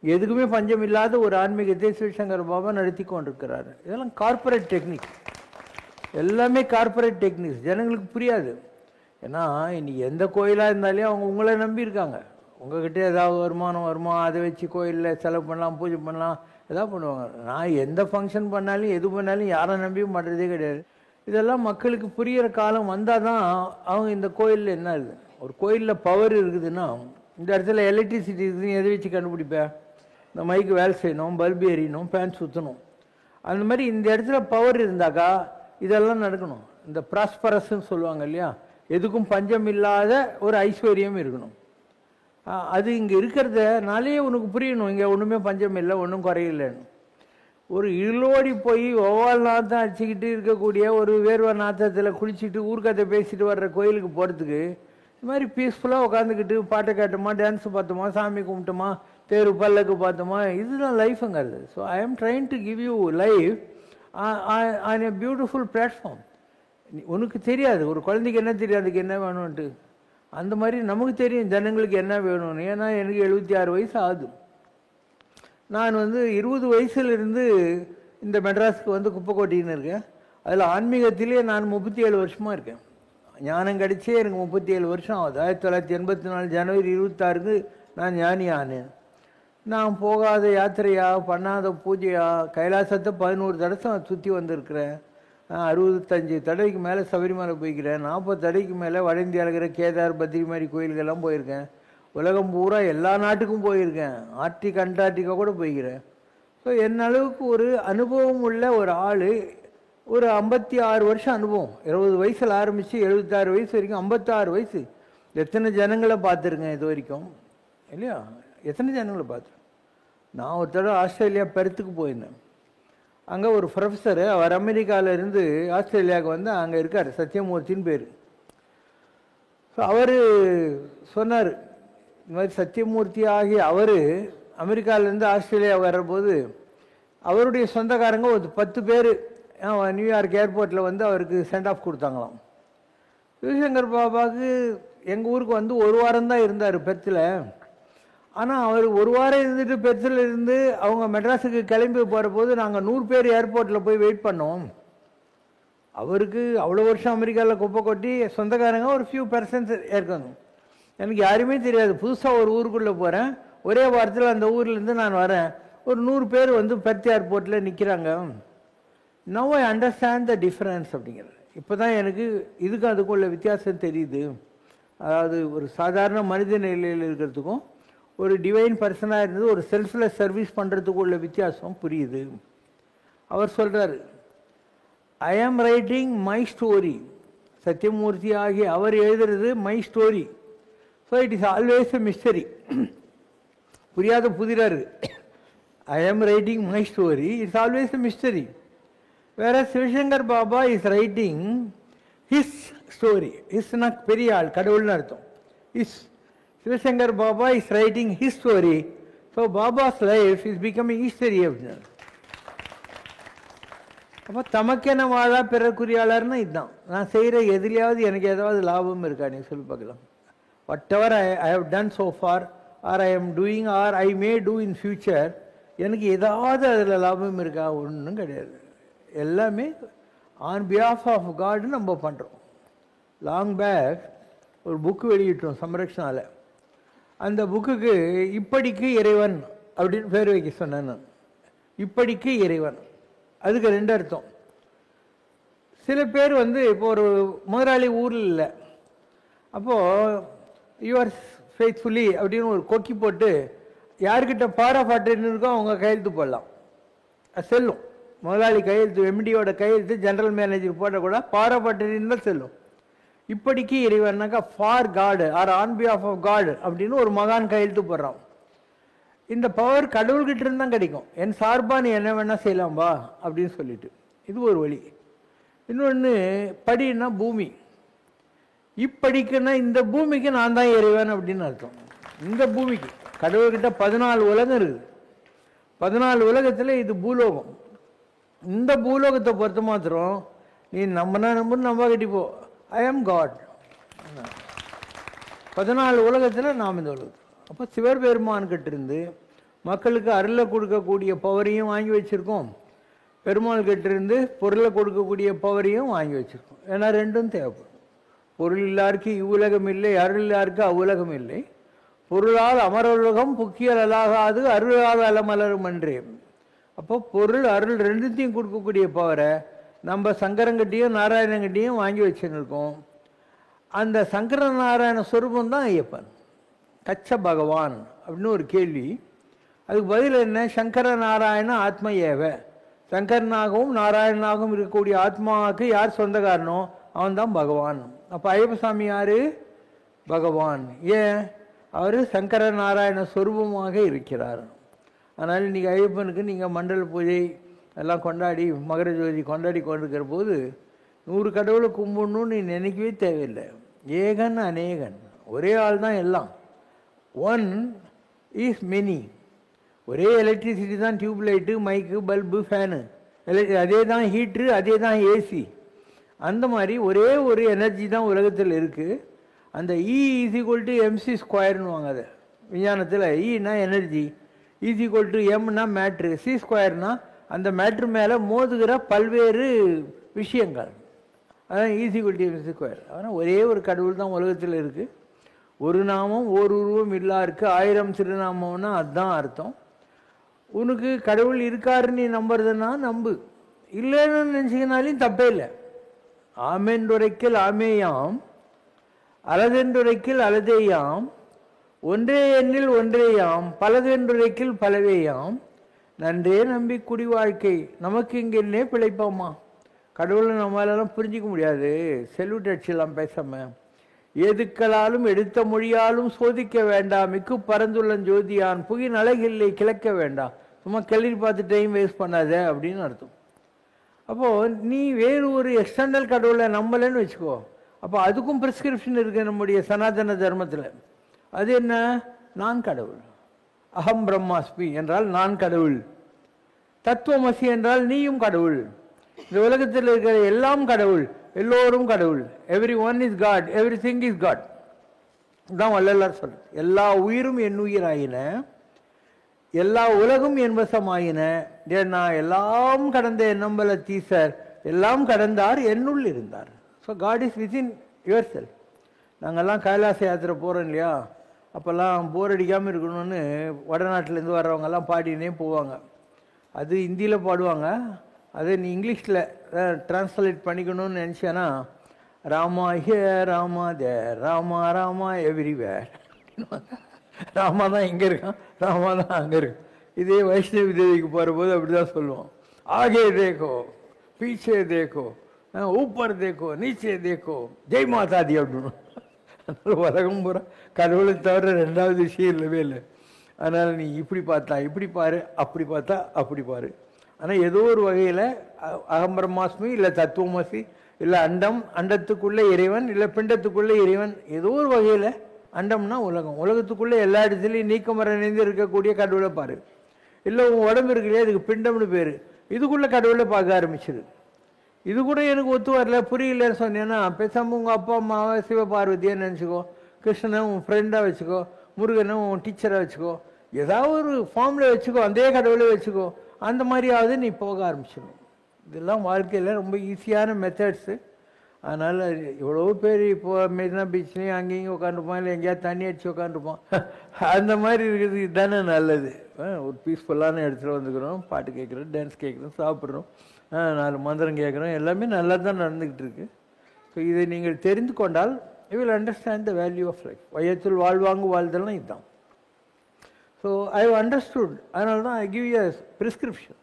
எதுக்குமே பஞ்சம் இல்லாத ஒரு ஆன்மீகத்தை சிவசங்கர் பாபா நடத்தி கொண்டிருக்கிறாரு. இதெல்லாம் கார்பரேட் டெக்னிக், எல்லாமே கார்பரேட் டெக்னிக்ஸ். ஜனங்களுக்கு புரியாது. ஏன்னா இன்னைக்கு எந்த கோயிலாக இருந்தாலே அவங்க உங்களை நம்பியிருக்காங்க. உங்கள்கிட்ட ஏதாவது வருமா அதை வச்சு கோயிலில் செலவு பண்ணலாம், பூஜை பண்ணலாம், எதாவது பண்ணுவாங்க. நான் எந்த ஃபங்க்ஷன் பண்ணாலும் எது பண்ணாலும் யாரை நம்பியும் பண்ணுறதே கிடையாது. இதெல்லாம் மக்களுக்கு புரிகிற காலம் வந்தால் தான் அவங்க இந்த கோயிலில் என்ன இருக்குது. ஒரு கோயிலில் பவர் இருக்குதுன்னா, இந்த இடத்துல எலக்ட்ரிசிட்டி இருக்குதுன்னு எதை வச்சு கண்டுபிடிப்பேன்? இந்த மைக்கு வேலை செய்யணும், பல்பு எரியணும், ஃபேன் சுற்றணும். அந்த மாதிரி இந்த இடத்துல பவர் இருந்தாக்கா இதெல்லாம் நடக்கணும். இந்த ப்ராஸ்பரஸ்ன்னு சொல்லுவாங்க இல்லையா, எதுக்கும் பஞ்சம் இல்லாத ஒரு ஐஸ்வர்யம் இருக்கணும். அது இங்கே இருக்கிறதுனாலே உனக்கு புரியணும், இங்கே ஒன்றுமே பஞ்சம் இல்லை, ஒன்றும் குறையில்லைன்னு. ஒரு இருளோடி போய் ஒவ்வொரு நாத்தம் அடிச்சுக்கிட்டு இருக்கக்கூடிய ஒரு வேர்வை நாத்தத்தில் குளிச்சுட்டு ஊர்க்கத்தை பேசிட்டு வர்ற கோயிலுக்கு போகிறதுக்கு இது மாதிரி பீஸ்ஃபுல்லாக உட்காந்துக்கிட்டு பாட்டை கேட்டோமா, டான்ஸ் பார்த்தோமா, சாமி கும்பிட்டோமா, தேர் பல்லக்கு பார்த்தோமா, இதுதான் லைஃபுங்கிறது. So I am trying to give you life on a beautiful platform. உனக்கு தெரியாது, ஒரு குழந்தைக்கு என்ன தெரியாது, அதுக்கு என்ன வேணும்ன்ட்டு. அந்த மாதிரி நமக்கு தெரியும் ஜனங்களுக்கு என்ன வேணும்னு. ஏன்னா எனக்கு 76 வயசு ஆகுது. நான் 20 வயசுலேருந்து இந்த மெட்ராஸுக்கு குப்பை கொட்டின்னு இருக்கேன். அதில் ஆன்மீகத்திலே நான் 37 வருஷமாக இருக்கேன். ஞானம் கிடைச்சே எனக்கு 37 வருஷம் ஆகுது. 1984 ஜனவரி 26க்கு நான் ஞானி ஆனேன். நான் போகாத யாத்திரையா, பண்ணாத பூஜையா, கைலாசத்தை 11 தடவை சுற்றி வந்திருக்கிறேன். 65 தடவைக்கு மேலே சபரிமலை போய்க்கிறேன். 40 தடவைக்கு மேலே வட இந்தியாவில் இருக்கிற கேதார், பத்ரி மாதிரி கோயில்கள்லாம் போயிருக்கேன். உலகம் பூரா எல்லா நாட்டுக்கும் போயிருக்கேன். ஆர்டிக் அண்டார்டிகா கூட போய்க்கிறேன். ஸோ என் அளவுக்கு ஒரு அனுபவம் உள்ள ஒரு ஆள், ஒரு 56 வருஷம் அனுபவம். 20 வயசில் ஆரம்பித்து 76 வயசு வரைக்கும், 56 வயசு. எத்தனை ஜனங்களை பார்த்துருக்கேன் இது வரைக்கும், இல்லையா? எத்தனை ஜனங்களை பார்த்துருக்கேன். நான் ஒரு தடவை ஆஸ்திரேலியா பெர்த்துக்கு போயிருந்தேன். அங்கே ஒரு ப்ரொஃபஸரு, அவர் அமெரிக்காவிலேருந்து ஆஸ்திரேலியாவுக்கு அங்கே இருக்கார், சத்யமூர்த்தின்னு பேர். ஸோ அவர் சொன்னார், இந்த மாதிரி சத்யமூர்த்தி ஆகிய அவர் அமெரிக்காவிலேருந்து ஆஸ்திரேலியா வர்றபோது அவருடைய சொந்தக்காரங்க ஒரு 10 பேர் நியூயார்க் ஏர்போர்ட்டில் அவருக்கு சென்ட் ஆஃப் கொடுத்தாங்களாம். சிவசங்கர் பாபாவுக்கு எங்கள் ஊருக்கு 1 வாரம் தான் இருந்தார் பெர்த்தில். ஆனால் அவர் 1 வாரம் இருந்துட்டு பெர்த்தில் இருந்து அவங்க மெட்ராஸுக்கு கிளம்பி போகிற போது நாங்கள் 100 பேர் ஏர்போர்ட்டில் போய் வெயிட் பண்ணோம். அவருக்கு அவ்வளோ வருஷம் அமெரிக்காவில் குப்பை கொட்டி சொந்தக்காரங்க ஒரு ஃபியூ பர்சன்ட் இருக்காங்க. எனக்கு யாருமே தெரியாது, புதுசாக ஒரு ஊருக்குள்ளே போகிறேன். ஒரே வாரத்தில் அந்த ஊர்லேருந்து நான் வரேன். ஒரு 100 பேர் பெர்த் ஏர்போர்ட்டில் நிற்கிறாங்க. Now I understand the difference அப்படிங்கிறது. இப்போ தான் எனக்கு இதுக்கும் அதுக்குள்ள வித்தியாசம் தெரியுது. அதாவது ஒரு சாதாரண மனித நிலையில் இருக்கிறதுக்கும் ஒரு டிவைன் பர்சனாக இருந்தது ஒரு செல்ஃப்லெஸ் சர்வீஸ் பண்ணுறதுக்கு உள்ள வித்தியாசம் புரியுது. அவர் சொல்கிறார், ஐ am writing my story. Sathyamoorthy ஆகிய அவர் எழுதுறது my story. So it is always a mystery. புரியாத புதிராரு. I am writing my story, it's always a mystery. வேற Sivasankar Baba is writing his story. ஹிஸ்னா பெரிய ஆள், கடவுள்னு அர்த்தம். His Sivasankar Baba is writing his story. So Baba's life is becoming history அப்படின்னு. அப்போ தமக்கென வாழா பிறக்குரியாளர்னா இதுதான். நான் செய்கிற எதிலையாவது எனக்கு ஏதாவது லாபம் இருக்கா நீ சொல்லி பார்க்கலாம். whatever I have done so far or I am doing or I may do in future, எனக்கு ஏதாவது அதில் லாபம் இருக்கா? ஒன்றும் கிடையாது. எல்லாமே ஆன் பிஹாஃப் ஆஃப் காட் நம்ம பண்ணுறோம். லாங் பேக் ஒரு புக்கு வெளியிட்டோம் சம்ரக்ஷனால. அந்த புக்குக்கு இப்படிக்கு இறைவன் அப்படின்னு பேர் வைக்க சொன்னேன் நான். இப்படிக்கு இறைவன், அதுக்கு 2 அர்த்தம். சில பேர் இப்போ ஒரு முதலாளி ஊரில் இல்லை, அப்போது யுவர் ஃபேத்ஃபுல்லி அப்படின்னு ஒரு கொக்கி போட்டு யார்கிட்ட பாராபாட்டுன்னு இருக்கோ அவங்க கையெழுத்து போடலாம், அது செல்லும். முதலாளி கையெழுத்து, எம்டியோட கையெழுத்து, ஜெனரல் மேனேஜர் போட்ட கூட பாராபாட்டுன்னு தான் செல்லும். இப்படிக்கு இறைவனாக்கா ஃபார் காடு ஆர் ஆன் பிஹாஃப் ஆஃப் காடு அப்படின்னு ஒரு மகான் கையெழுத்து போடுறான். இந்த பவர் கடவுள்கிட்ட இருந்து தான் கிடைக்கும். என் சார்பா நீ என்ன வேணா செய்யலாம்பா அப்படின்னு சொல்லிட்டு, இது ஒரு வழி. இன்னொன்று படின்னா பூமி. இப்படிக்குன்னா இந்த பூமிக்கு நான் தான் இறைவன் அப்படின்னு அர்த்தம். இந்த பூமிக்கு கடவுள்கிட்ட 14 உலகம் இருக்குது. 14 உலகத்தில் இது பூலோகம். இந்த பூலோகத்தை பொறுத்த மாத்திரம் நீ நம்பனா நம்ப கட்டி போ, ஐ ஆம் காட். 14 உலகத்தில் நாம் இந்த உலகம். அப்போ சிவபெருமான்கிட்ட இருந்து மக்களுக்கு அருளை கொடுக்கக்கூடிய பவரையும் வாங்கி வச்சுருக்கோம், பெருமாள் கிட்ட இருந்து பொருளை கொடுக்கக்கூடிய பவரையும் வாங்கி வச்சுருக்கோம். ஏன்னா ரெண்டும் தேவைப்படும். பொருள் இல்லாருக்கு இவ்வுலகம் இல்லை, அருள் இல்லாருக்கு அவ்வுலகம் இல்லை. பொருளால் அமருலகம் புக்கியல் அலாகாது, அருளால் அலமலரும் அன்றே. அப்போ பொருள் அருள் ரெண்டுத்தையும் கொடுக்கக்கூடிய பவரை நம்ம சங்கரங்கிட்டையும் நாராயணங்கிட்டையும் வாங்கி வச்சுருக்கோம். அந்த சங்கர நாராயண ஸ்வரூபம் தான் ஐயப்பன். கச்ச பகவான் அப்படின்னு ஒரு கேள்வி. அதுக்கு பதில் என்ன? சங்கர நாராயண ஆத்ம ஏவ. சங்கரனாகவும் நாராயணனாகவும் இருக்கக்கூடிய ஆத்மாவுக்கு யார் சொந்தக்காரனோ அவன் தான் பகவான். அப்போ ஐயப்ப சாமி யாரு? பகவான். ஏன்? அவர் சங்கர நாராயண சொரூபமாக இருக்கிறார். அதனால் இன்றைக்கி ஐயப்பனுக்கு நீங்கள் மண்டல பூஜை எல்லாம் கொண்டாடி மகர ஜோதி கொண்டாடி கொண்டிருக்கிற போது 100 கடவுளை கும்பிடணும்னு நீ நினைக்கவே தேவையில்லை. ஏகன் அநேகன், ஒரே ஆள் தான் எல்லாம். One is many. ஒரே எலக்ட்ரிசிட்டி தான், டியூப் லைட்டு, மைக்கு, பல்பு, ஃபேனு, அதே தான் ஹீட்ரு, அதே தான் ஏசி. அந்த மாதிரி ஒரே ஒரு எனர்ஜி தான் உலகத்தில் இருக்குது. அந்த E is equal to MC ஸ்கொயர்னு வாங்க. அதை விஞ்ஞானத்தில் இனா எனர்ஜி, இஸ் ஈக்குவல் டு எம்னா மேட்ரு, சி ஸ்கொயர்னா அந்த மேட்ரு மேலே மோதுகிற பல்வேறு விஷயங்கள். அதான் is equal to MC square. ஆனால் ஒரே ஒரு கடவுள் தான் உலகத்தில் இருக்குது. ஒரு நாமம் ஓர் உருவம் இல்லா இருக்குது, 1000 திருநாமம்னா அதுதான் அர்த்தம். உனக்கு கடவுள் இருக்காருன்னு நீ நம்புறதுன்னா நம்பு, இல்லைன்னு நினச்சிக்கினாலையும் தப்பே இல்லை. ஆமென்றுரைக்கில் ஆமேயாம், அலதென்றுரைக்கில் அலதேயாம், ஒன்றே எண்ணில் ஒன்றேயாம், பலதென்றுரைக்கில் பலவேயாம், நன்றே நம்பி குடி வாழ்க்கை நமக்கு இங்கென்னே பிழைப்போமா. கடவுளை நம்மளாலும் புரிஞ்சிக்க முடியாது, செல்வட்டு அடிச்சிடலாம் பேசாமல். எதுக்களாலும் எடுத்த மொழியாலும் சோதிக்க வேண்டாம், மிக்கு பரந்துள்ள ஜோதியான் புகின் அழகில்லை கிழக்க வேண்டாம். சும்மா கிளறி பார்த்து டைம் வேஸ்ட் பண்ணாத அப்படின்னு அர்த்தம். அப்போது நீ வேறு ஒரு எக்ஸ்டர்னல் கடவுளை நம்பலைன்னு வச்சுக்கோ, அப்போ அதுக்கும் ப்ரிஸ்கிரிப்ஷன் இருக்குது நம்முடைய சனாதன தர்மத்தில். அது என்ன? நான் கடவுள். அகம் பிரம்மாஸ்மி என்றால் நான் கடவுள். தத்துவமசி என்றால் நீயும் கடவுள். இந்த உலகத்தில் இருக்கிற எல்லாம் கடவுள், எல்லோரும் கடவுள். Everyone is god, every thing is god. தான் வள்ளலார் சொல்ற. எல்லா உயிரும் என் உயிராயின, எல்லா உலகும் என் வசமாயின, ஏன்னா எல்லாம் கடந்த என்னம்பல தீசர், எல்லாம் கடந்தார் என்னுள் இருந்தார். So god is within yourself. நாங்கள்லாம் கைலாச யாத்திரை போகிறோம் இல்லையா, அப்போல்லாம் போர் அடிக்காமல் இருக்கணும்னு வடநாட்டிலேருந்து வர்றவங்கெல்லாம் பாடினே போவாங்க. அது ஹிந்தியில் பாடுவாங்க, அதை நீ இங்கிலீஷில் ட்ரான்ஸ்லேட் பண்ணிக்கணும்னு நினச்சேன்னா Rama here, Rama there, Rama Rama everywhere. Rama தான் இங்கே இருக்கான், ராமா தான் அங்கே இருக்கு. இதே வைஷ்ணவி தேவிக்கு போகிறபோது அப்படி தான் சொல்லுவோம். ஆகே தேக்கோ, பீச்சே தேக்கோ, ஊப்பர் தேக்கோ, நீச்சே தேக்கோ, ஜெய் மாதாதி அப்படின்னு. அதனால் உலகம் பூரா கடவுளை தவிர ரெண்டாவது விஷயம் இல்லவே இல்லை. அதனால் நீ இப்படி பார்த்தா இப்படி பாரு, அப்படி பார்த்தா அப்படி பாரு. ஆனால் ஏதோ ஒரு வகையில் அகம்பிரமாஸ்மி, இல்லை தத்துவமசி, இல்லை அண்டம், அண்டத்துக்குள்ளே இறைவன், இல்லை பிண்டத்துக்குள்ளே இறைவன், ஏதோ ஒரு வகையில் அண்டம்னா உலகம், உலகத்துக்குள்ளே எல்லா இடத்துலையும் நீக்கமர இணைந்து இருக்கக்கூடிய கடவுளை பாரு. இல்லை உன் உடம்பு இருக்குல்லையே, அதுக்கு பிண்டம்னு பேர், இதுக்குள்ளே கடவுளை பார்க்க ஆரம்பிச்சிரு. இது கூட எனக்கு ஒத்து வரல, புரியலன்னு சொன்னேன்னா பேசாமல் உங்கள் அப்பா அம்மாவை சிவபார்வதியை நினச்சிக்கோ, கிருஷ்ணனை உன் ஃப்ரெண்டாக வச்சுக்கோ, முருகனை உன் டீச்சராக வச்சுக்கோ, ஏதாவது ஒரு ஃபார்மில் வச்சுக்கோ, அதே கடவுளை வச்சுக்கோ. அந்த மாதிரியாவது நீ போக ஆரம்பிச்சிடும். இதெல்லாம் வாழ்க்கையில் ரொம்ப ஈஸியான மெத்தட்ஸு. அதனால் எவ்வளோ பேர் இப்போது மெரினா பீச்லேயும் அங்கேயும் உட்காந்துருப்பான், இல்லை எங்கேயாவது தண்ணி அடித்து உட்காந்துருப்பான். அந்த மாதிரி இருக்குது. இதுதானே நல்லது. ஒரு பீஸ்ஃபுல்லான இடத்துல வந்துக்கிறோம், பாட்டு கேட்குறோம், டான்ஸ் கேட்குறோம், சாப்பிட்றோம், 4 மந்திரம் கேட்குறோம், எல்லாமே நல்லா தான் நடந்துக்கிட்டு இருக்கு. ஸோ இதை நீங்கள் தெரிந்து கொண்டால் you will understand the value of life. வையத்தில் வாழ்வாங்கு வாழ்தல்னா இதுதான். So I have understood. அதனால தான் I give you prescription.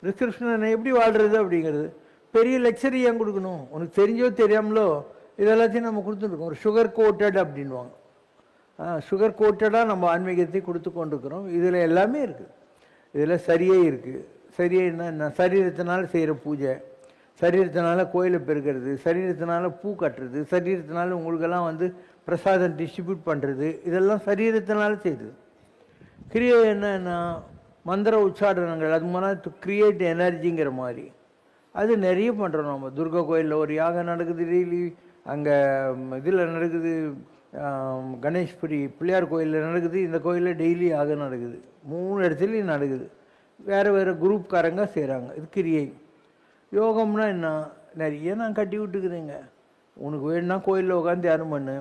Prescription நான் எப்படி வாழ்கிறது அப்படிங்கிறது. பெரிய லெக்சர் ஏன் கொடுக்கணும்? உனக்கு தெரிஞ்சோ தெரியாமலோ இதெல்லாத்தையும் நம்ம கொடுத்துருக்கோம். ஒரு சுகர் கோட்டட் அப்படின்வாங்க. சுகர் கோட்டடாக நம்ம ஆன்மீகத்தை கொடுத்து கொண்டிருக்கிறோம். இதில் எல்லாமே இருக்குது. இதில் சரியே இருக்குது. சரியே என்ன? சரீரத்தினால செய்கிற பூஜை, சரீரத்தினால கோயிலை பெருக்கிறது, சரீரத்தினால பூ கட்டுறது, சரீரத்தினால உங்களுக்கெல்லாம் பிரசாதம் டிஸ்ட்ரிபியூட் பண்ணுறது, இதெல்லாம் சரீரத்தினால செய்யுது. கிரியை என்னன்னா மந்திர உச்சாரணங்கள், அது மூலம் டு கிரியேட் எனர்ஜிங்கிற மாதிரி அது நிறைய பண்ணுறோம். நம்ம துர்கா கோயிலில் ஒரு யாகம் நடக்குது டெய்லி, அங்கே இதில் நடக்குது, கணேஷ்புரி பிள்ளையார் கோயிலில் நடக்குது, இந்த கோயிலில் டெய்லி யாகம் நடக்குது, 3 இடத்துலையும் நடக்குது. வேறு வேறு குரூப்காரங்க செய்கிறாங்க. இது கிரியை. யோகம்னா என்ன? நிறைய நான் கட்டி விட்டுக்குதுங்க. உனக்கு வேணும்னா கோயிலில் உட்காந்து தியானம் பண்ணு,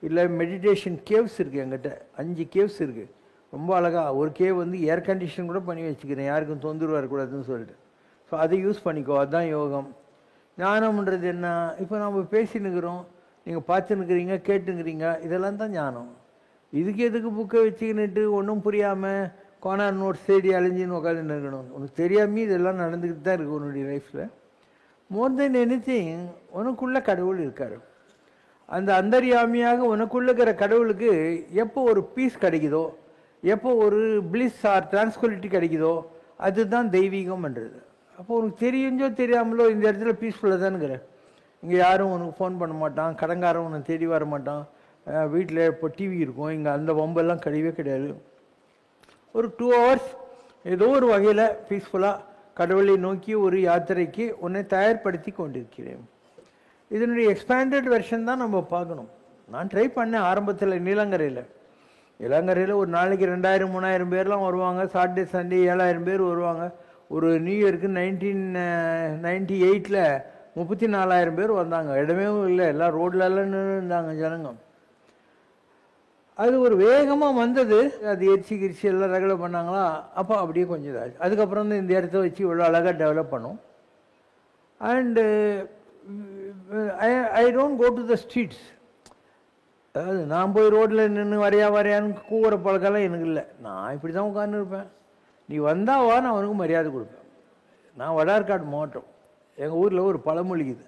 இல்லை மெடிடேஷன் கேவ்ஸ் இருக்குது என்கிட்ட, 5 கேவ்ஸ் இருக்குது. ரொம்ப அழகாக ஒரு கேவ் ஏர் கண்டிஷன் கூட பண்ணி வச்சுக்கிறேன், யாருக்கும் தொந்தரவு வரக்கூடாதுன்னு சொல்லிட்டு. ஸோ அதை யூஸ் பண்ணிக்கோ, அதுதான் யோகம். ஞானம்ன்றது என்ன? இப்போ நம்ம பேசினுக்கிறோம், நீங்கள் பார்த்துன்னுக்கிறீங்க, கேட்டுங்கிறீங்க, இதெல்லாம் தான் ஞானம். இதுக்கு எதுக்கு புக்கை வச்சுக்கின்னுட்டு ஒன்றும் புரியாமல் கோனார் நோட்ஸ் தேடி அலைஞ்சின்னு உட்காந்துன்னு இருக்கணும்? உனக்கு தெரியாமல் இதெல்லாம் நடந்துக்கிட்டு தான் இருக்குது உன்னுடைய லைஃப்பில். மோர் தென் எனிதிங் உனக்குள்ள கடவுள் இருக்கார். அந்த அந்தர்யாமியாக உனக்குள்ள இருக்கிற கடவுளுக்கு எப்போ ஒரு பீஸ் கிடைக்குதோ, எப்போ ஒரு பிளிஸ் ஆர் டிரான்ஸ்குவலிட்டி கிடைக்குதோ, அதுதான் தெய்வீகம்ன்றது. அப்போ உனக்கு தெரிஞ்சோ தெரியாமலோ இந்த இடத்துல பீஸ்ஃபுல்லாக தானுங்கிற. இங்கே யாரும் உனக்கு ஃபோன் பண்ண மாட்டான், கடங்காரன் உனக்கு தேடி வர மாட்டான், வீட்டில் இப்போ டிவி இருக்கும், இங்கே அந்த வம்பெல்லாம் கிடையவே கிடையாது. ஒரு 2 hours ஏதோ ஒரு வகையில் பீஸ்ஃபுல்லாக கடவுளை நோக்கி ஒரு யாத்திரைக்கு உன்னை தயார்படுத்தி கொண்டிருக்கிறேன். இதனுடைய எக்ஸ்பேண்டட் வெர்ஷன் தான் நம்ம பார்க்கணும். நான் ட்ரை பண்ணேன் ஆரம்பத்தில் இளங்கரையில் ஒரு நாளைக்கு 2000-3000 பேர்லாம் வருவாங்க. சாட்டர்டே சண்டே 7000 பேர் வருவாங்க. ஒரு நியூ இயருக்கு 1998 34,000 பேர் வந்தாங்க. இடமே இல்லை, எல்லாம் ரோட்லலாம் நின்று இருந்தாங்க ஜனங்க. அது ஒரு வேகமாக வந்தது. அது கிரிச்சி எல்லாம் ரெகுலர் பண்ணாங்களா, அப்போ அப்படியே கொஞ்சம் இதாச்சு. அதுக்கப்புறம் தான் இந்த இடத்த வச்சு இவ்வளோ அழகாக டெவலப் பண்ணோம். And I don't go to the streets. அதாவது நான் போய் ரோட்டில் நின்று வரையான்னு கூவுற பழக்கெல்லாம் எனக்கு இல்லை. நான் இப்படி தான் உட்காந்துருப்பேன். நீ வந்தாவா நான் அவனுக்கு மரியாதை கொடுப்பேன். நான் வடார்காடு மாவட்டம். எங்கள் ஊரில் ஒரு பழமொழிக்குது,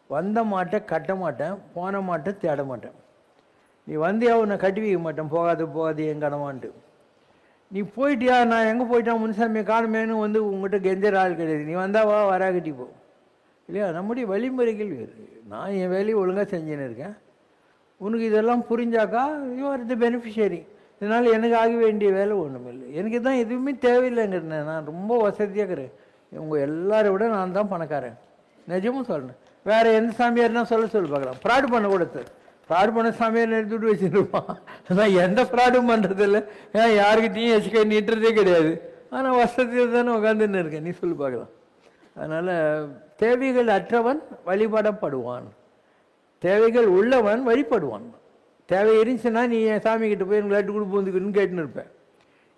வந்த மாட்டை கட்ட மாட்டேன், போன மாட்டை தேட மாட்டேன். நீ வந்தியா உன்னை கட்டி வைக்க மாட்டேன், போகாது என் கடமான்ட்டு. நீ போயிட்டியா, நான் எங்கே போயிட்டான் முன்சாமியை காணுமேனு வந்து உங்கள்கிட்ட கெஞ்சற ஆள் கிடையாது. நீ வந்தாவா வரா கட்டி போ இல்லையா. நம்முடைய வழிமுறைகள் வேறு. நான் என் வேலையை ஒழுங்காக செஞ்சுன்னு இருக்கேன். உனக்கு இதெல்லாம் புரிஞ்சாக்கா யூ ஆர் தி பெனிஃபிஷியரி. இதனால் எனக்கு ஆக வேண்டிய வேலை ஒன்றும் இல்லை. எனக்கு தான் எதுவுமே தேவையில்லைங்கிறேன். நான் ரொம்ப வசதியாக இருக்கிறேன். உங்கள் எல்லாரை விட நான் தான் பணக்காரன். நிஜமும் சொல்கிறேன். வேறு எந்த சாமியார்னா சொல்லு பார்க்கலாம். ஃப்ராடு பண்ண கொடுத்து ஃப்ராடு பண்ண சாமியார் எடுத்துவிட்டு வச்சுருப்பான். அதான் எந்த ஃப்ராடும் பண்ணுறதில்ல, ஏன் யாருக்கிட்டையும் எச்சுக்கை நீட்டுறதே கிடையாது. ஆனால் வசதியில் தானே உட்காந்துன்னு இருக்கேன். நீ சொல்லி பார்க்கலாம். அதனால் தேவைகள் அற்றவன் வழிபடப்படுவான், தேவைகள் உள்ளவன் வழிபடுவான். தேவை இருந்துச்சுன்னா நீ என் சாமிக்கிட்ட போய் எனக்கு லட்டு கொடுப்போந்துக்குன்னு கேட்டுன்னு இருப்பேன்.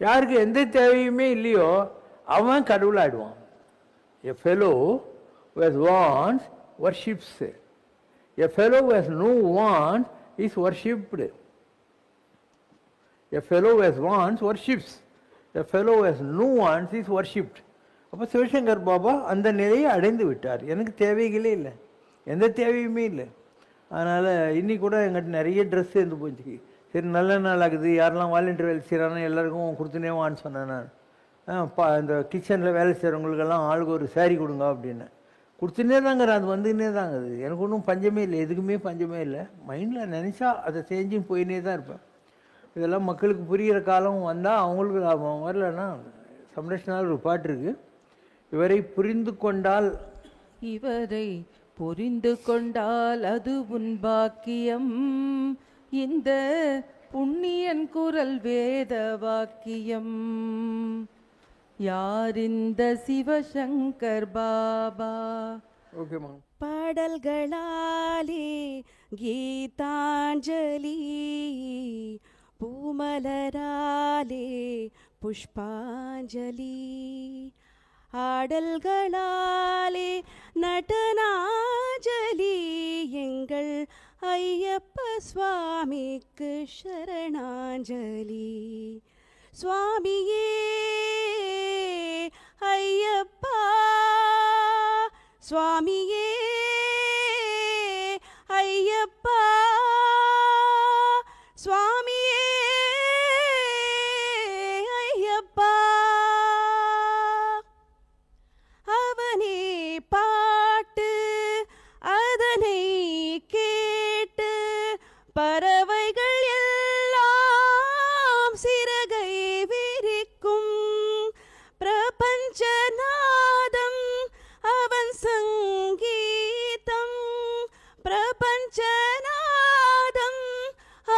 யாருக்கு எந்த தேவையுமே இல்லையோ அவன் கடவுள் ஆடுவான். A fellow who has wants worships. A fellow who has no want is worshipped. A fellow who has wants worships. A fellow who has no wants is worshipped. அப்போ சிவசங்கர் பாபா அந்த நிலையை அடைந்து விட்டார். எனக்கு தேவைகளே இல்லை, எந்த தேவையுமே இல்லை. அதனால் இன்னைக்கு கூட எங்கிட்ட நிறைய ட்ரெஸ் இருந்து போச்சு. சரி நல்ல நாள் ஆகுது, யாரெல்லாம் வாலண்டியர் வேலை செய்கிறானோ எல்லாருக்கும் கொடுத்துனே வான்னு சொன்னேன் நான். இந்த கிச்சனில் வேலை செய்கிறவங்களுக்கெல்லாம் ஆளுக்கு ஒரு சாரி கொடுங்க அப்படின்னு கொடுத்துனே தாங்கிறேன். அது வந்துன்னே தாங்குது. எனக்கு ஒன்றும் பஞ்சமே இல்லை, எதுக்குமே பஞ்சமே இல்லை. மைண்டில் நினச்சா அதை செஞ்சுன்னு போயினே தான் இருப்பேன். இதெல்லாம் மக்களுக்கு புரிகிற காலம் வந்தால் அவங்களுக்கு லாபம். வரலன்னா சம்ரட்சனால் ஒரு பாட்டு இருக்குது, இவரை புரிந்து கொண்டால் அது உன் பாக்கியம், இந்த புண்ணியன் குரல் வேத வாக்கியம். யார் இந்த சிவசங்கர் பாபா? ஓகேம்மா. பாடல்களாலே கீதாஞ்சலி, பூமலராலே புஷ்பாஞ்சலி, ஆடல்களாலே நடனாஞ்சலி, எங்கள் ஐயப்ப சுவாமிக்கு சரணாஞ்சலி. சுவாமியே ஐயப்பா, சுவாமியே ஐயப்பா, சுவாமியே ஐயப்பா. அவனே பாட்டு அதனை கேட்டு பறவைகள் எல்லாம் சிறகை விரிக்கும். பிரபஞ்சநாதம் அவன் சங்கீதம், பிரபஞ்சநாதம்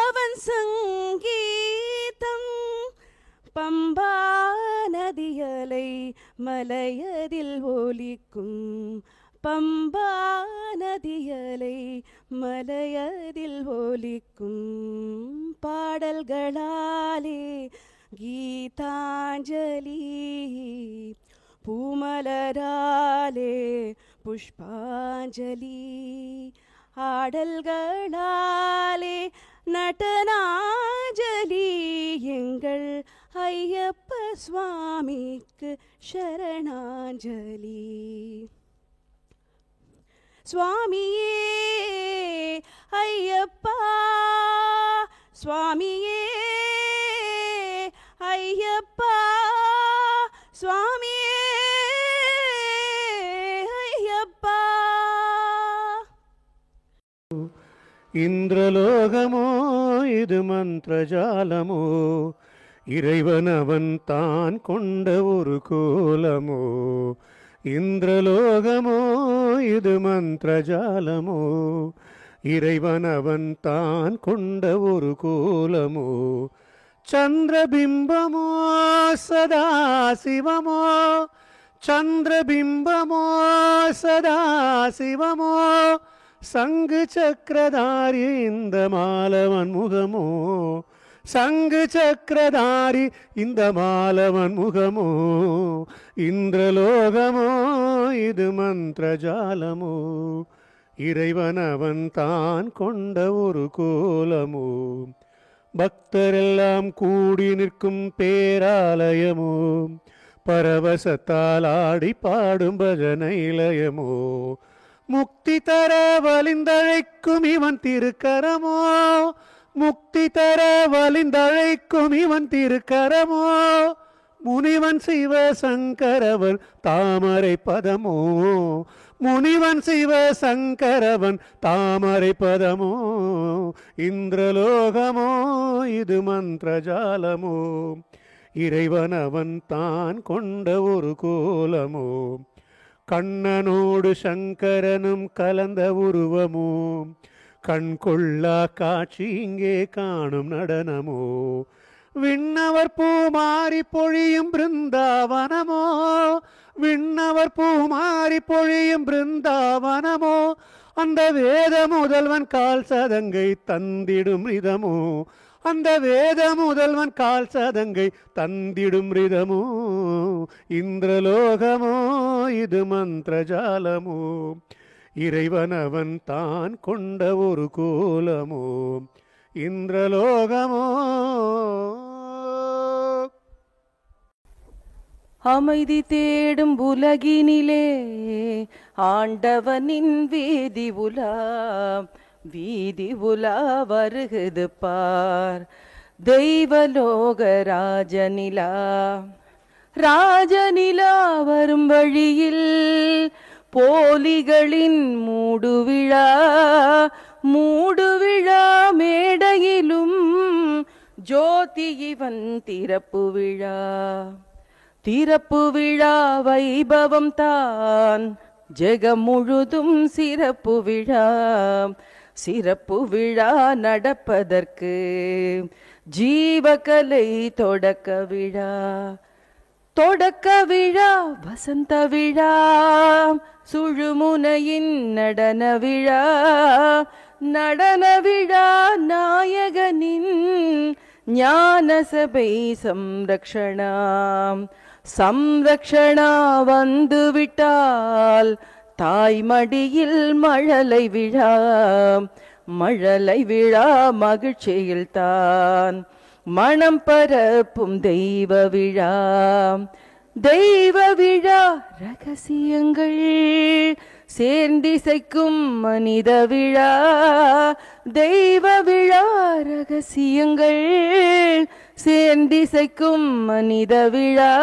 அவன் சங்கீதம். பம்பா நதியலை மலையதில் ஒலிக்கும், பம்பா நதியலை மலையதில் ஒலிக்கும். பாடல்களாலே கீதாஞ்சலி, பூமலராலே புஷ்பாஞ்சலி, ஆடல்களாலே நடனாஞ்சலி, எங்கள் ஐயப்ப சுவாமிக்கு சரணாஞ்சலி. சுவாமியே ஐயப்பா சுவாமியே ஐயப்பா சுவாமியே ஐயப்பா. இந்திரலோகமோ இது மந்திரஜாலமோ, இறைவன் அவன் தான் கொண்ட ஒரு கோலமோ. இந்திரலோகமோ இது மந்திரஜாலமோ, இறைவன் அவன் தான் கொண்ட ஒரு கோலமோ. சந்திரபிம்பமோ சதா சிவமோ, சந்திரபிம்பமோ சதா சிவமோ. சங்கு சக்கரதாரி இந்த மாலவன் முகமோ, சங்கு சக்கரதாரி இந்த மாலவன் முகமோ. இந்திரலோகமோ இது மந்திரஜாலமோ, இறைவன் அவன் தான் கொண்ட ஒரு கோலமோ. பக்தரெல்லாம் கூடி நிற்கும் பேராலயமோ, பரவசத்தால் ஆடி பாடும் பஜனை இலயமோ. முக்தி தர வலிந்தழைக்கும் இவன் திருக்கரமோ, முக்தி தர வலிந்தழைக்கும் இவன் திருக்கரமோ. முனிவன் சிவசங்கரவன் தாமரை பதமோ, முனிவன் சிவசங்கரவன் தாமரை பதமோ. இந்திரலோகமோ இது மந்திரஜாலமோ, இறைவன் அவன் தான் கொண்ட ஒரு கோலமோ. கண்ணனோடு சங்கரனும் கலந்த உருவமோ, கண் கொள்ளா காட்சி இங்கே காணும் நடனமோ. விண்ணவர் பூமாரி பொழியும் பிருந்தாவனமோ, விண்ணவர் பூமாரி பொழியும் பிருந்தாவனமோ. அந்த வேத முதல்வன் கால் சதங்கை தந்திடும் ரிதமோ, அந்த வேத முதல்வன் கால் சதங்கை தந்திடும் ரிதமோ. இந்திரலோகமோ இது மந்திரஜாலமோ, இறைவன் அவன் தான் கொண்ட ஒரு கோலமோ. இந்திரலோகமோ. அமைதி தேடும் உலகினிலே ஆண்டவனின் வீதி உலா, வீதி உலா வருகுது பார். தெய்வலோக ராஜநிலா, ராஜநிலா வரும் வழியில் போலிகளின் மூடுவிழா, மூடுவிழா மேடையிலும் ஜோதி இவன் திறப்பு விழா. திறப்பு விழா வைபவம் தான் ஜெகம் முழுதும் சிறப்பு விழா. சிறப்பு விழா நடப்பதற்கு ஜீவகலை தொடக்க விழா. தொடக்க விழா வசந்த விழா, சுழுமுனையின் நடன விழா. நடன விழா நாயகனின் ஞான சபை சம்ரக்ஷணா. சம்ரக்ஷணா வந்து விட்டால் தாய்மடியில் மழலை விழா. மழலை விழா மகிழ்ச்சியில் தான் மனம் பரப்பும் தெய்வ விழா. தெய்வ விழா ரகசியங்கள் சேர்ந்திசைக்கும் மனித விழா. தெய்வ விழா ரகசியங்கள் சேர்ந்திசைக்கும் மனித விழா.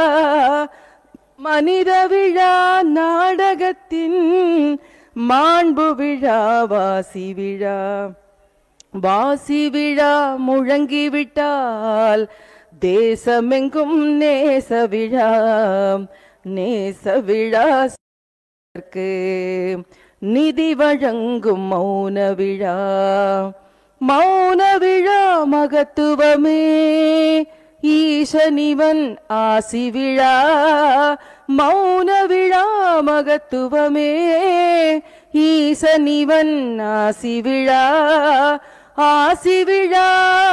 மனித விழா நாடகத்தின் மாண்பு விழா. வாசி விழா, வாசி விழா முழங்கிவிட்டால் தேசமெங்கும் நேச விழா. நேச விழா நிதி வழங்கும் மௌன விழா. மௌன விழா மகத்துவமே ஈசனிவன் ஆசி விழா. மௌன விழா மகத்துவமே ஈசனிவன் ஆசி விழா. ஆசி விழா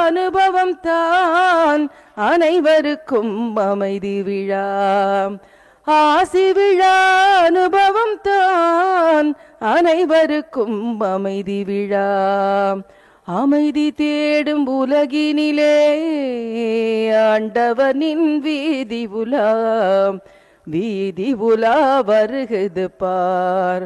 அனுபவம் தான் அனைவருக்கும் அமைதி விழா. ஆசி விழா அனுபவம் தான் அனைவருக்கும் அமைதி விழா. அமைதி தேடும் உலகினிலே ஆண்டவனின் வீதி உலா. வீதி உலா வருகுது பார்.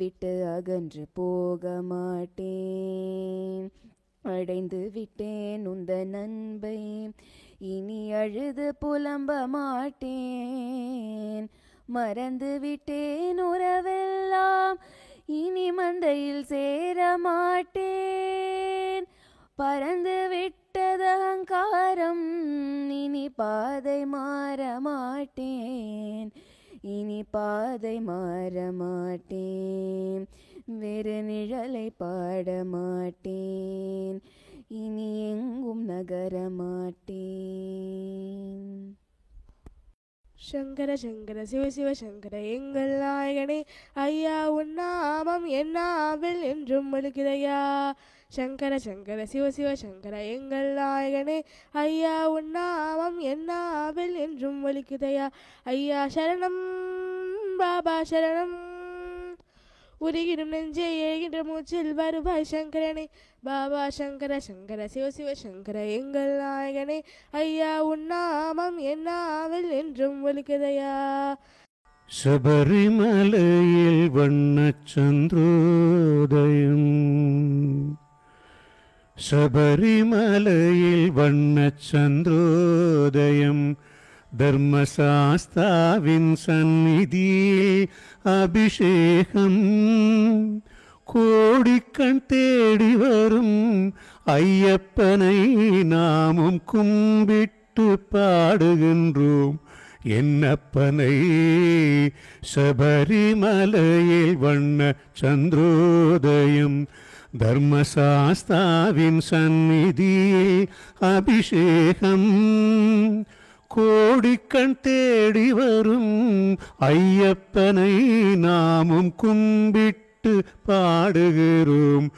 விட்டு அகன்று போக மாட்டேன். அடைந்து விட்டேன் உந்தன் அன்பை, இனி அழுது புலம்ப மாட்டேன். மறந்து விட்டேன் உறவெல்லாம், இனி மந்தையில் சேர மாட்டேன். பறந்து விட்டது அகங்காரம், இனி பாதை மாற மாட்டேன். இனி பாதை மாற மாட்டேன். வேறு நிழலை பாட மாட்டேன். இனி எங்கும் நகர மாட்டேன். சங்கர சங்கர சிவ சிவ சங்கர எங்கள் நாயகனே ஐயா, உன் நாமம் என் நாவில் என்றும் ஒலிக்குதையா. சங்கர சங்கர சிவ சிவ சங்கர எங்கள் நாயகனே ஐயா, உன் நாமம் என் நாவில் என்றும் ஒலிக்குதையா. ஐயா சரணம், பாபா சரணம், உருகிடும் நெஞ்சே எழுகின்ற மூச்சில் வருவாய் சங்கரனே. பாபா சங்கர சங்கர சிவ சிவ சங்கர எங்கள் நாயகனே ஐயா, உன் நாமம் என் நாவில் என்றும் ஒலிக்குதையா. சபரிமலையில் வண்ணச்சந்திரோதயம், சபரிமலையில் வண்ணச்சந்திரோதயம், தர்மசாஸ்தாவின் சந்நிதியில் அபிஷேகம், கோடிக்கண் தேடி வரும் ஐயப்பனை நாமும் கும்பிட்டு பாடுகின்றோம் என்னப்பனை. சபரிமலையில் வண்ண சந்திரோதயம், தர்மசாஸ்தாவின் சந்நிதியில் அபிஷேகம், கோடிக்கண் தேடி வரும் ஐயப்பனை நாமும் கும்பிட்டு பாடுகிறோம்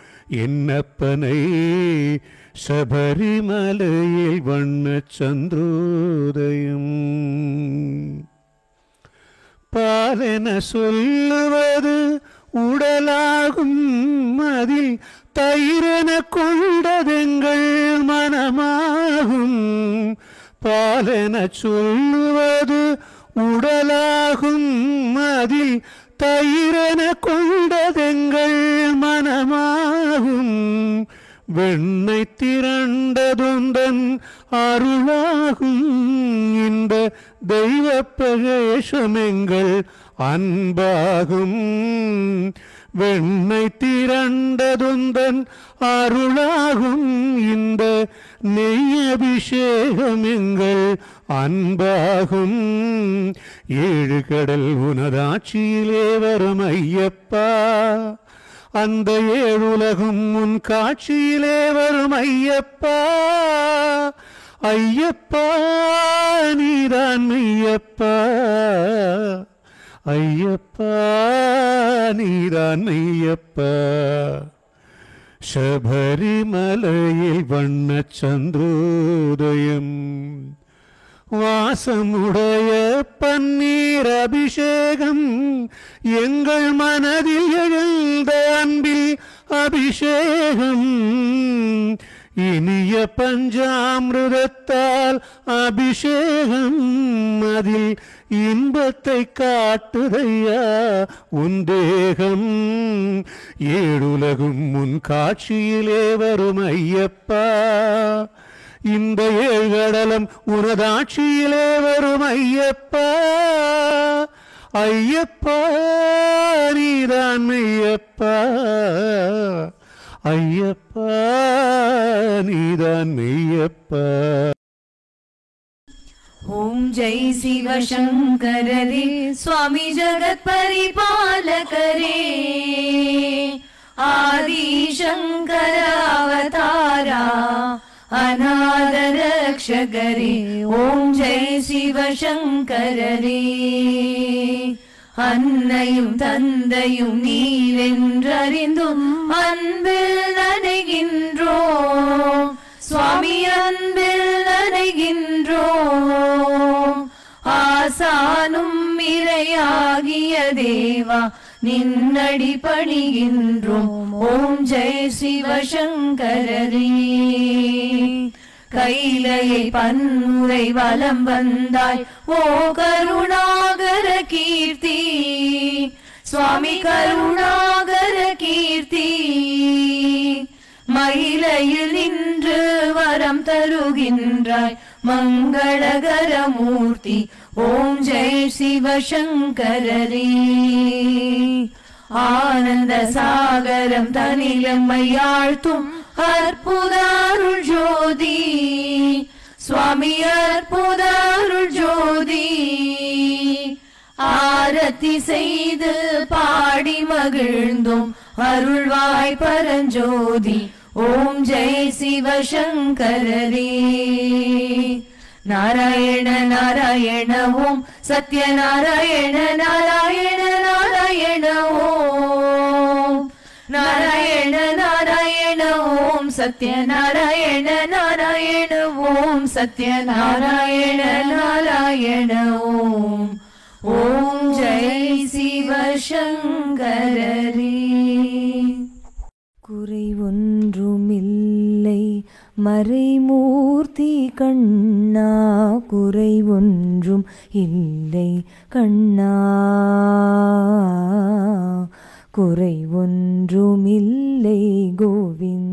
என்னப்பனை. சபரிமலையில் வண்ண சந்திரோதயம். பாலென சொல்லுவது உடலாகும், அதில் தயிரென கொண்டதெங்கள் மனமாகும். பாலென சொல்லுவது உடலாகும், அதில் தயிரென கொண்டதெங்கள் மனமாகும். வெண்ணை திரண்டதுந்தன் அருளாகும், இந்த தெய்வ பிரவேசமெங்கள் அன்பாகும். வெண்ணை திரண்டதுந்தன் அருளாகும், இந்த நெய் அபிஷேகம் எங்கள் அன்பாகும். ஏழு கடல் உனதாட்சியிலே வரும் ஐயப்பா, அந்த ஏழுலகும் உன் காட்சியிலே வரும் ஐயப்பா. ஐயப்பா நீதான் மெய்யப்பா, ஐயப்பா நீதான் மெய்யப்பா. சபரிமலையில் வண்ண சந்திரோதயம், வாசமுடைய பன்னீர் அபிஷேகம், எங்கள் மனதில் எழுந்த அன்பில் அபிஷேகம். இனிய பஞ்சாமிருதத்தால் அபிஷேகம், அதில் இன்பத்தை காட்டுதையா உன் தேகம். ஏழுலகும் உன் காட்சியிலே வரும் ஐயப்பா, இந்த ஏழ்கடலம் உனதாட்சியிலே வரும் ஐயப்பா. ஐயப்பா நீதான் மெய்யப்பா, ஐயப்பா நீதான் மெய்யப்பா. ஓம் ஜெய் சிவசங்கரரே சுவாமி ஜகத் பரிபாலகரே, ஆதி சங்கர அவதாரா அநாத ரக்ஷகரே. ஓம் ஜெய் சிவசங்கரரே. அன்னையும் தந்தையும் நீரென்றறிந்தும் அன்பில் நனைகின்றோம் சுவாமி, அன்பில் நனைகின்றோம். ஆசானும் இறையாகிய தேவா நின்னடி பணிகின்றோம். ஓம் ஜெய் சிவசங்கரரே. கைலையை பன்முறை வலம் வந்தாய் ஓ கருணாகர கீர்த்தி, சுவாமி கருணாகர கீர்த்தி மயிலையில் நின்று வரம் தருகின்றாய் மங்களகர மூர்த்தி ஓம் ஜெய் சிவசங்கரரே ஆனந்த சாகரம் தனிலம்மையாழ்த்தும் அற்புதாருள் ஜோதி சுவாமி அற்புதாருள் ஜோதி ஆரத்தி செய்து பாடி மகிழ்ந்தோம் அருள்வாய் பரஞ்சோதி ஓம் ஜெய் சிவசங்கரரே நாராயண நாராயண ஓம் சத்யநாராயண நாராயண நாராயண ஓம் நாராயண நாராயண ஓம் சத்யநாராயண நாராயண ஓம் சத்யநாராயண நாராயண ஓம் ஓம் ஜெய் சிவசங்கரரே குறை ஒன்றுமில்லை மறைமூர்த்தி கண்ணா குறை ஒன்றும் இல்லை கண்ணா குறை ஒன்றுமில்லை கோவிந்தா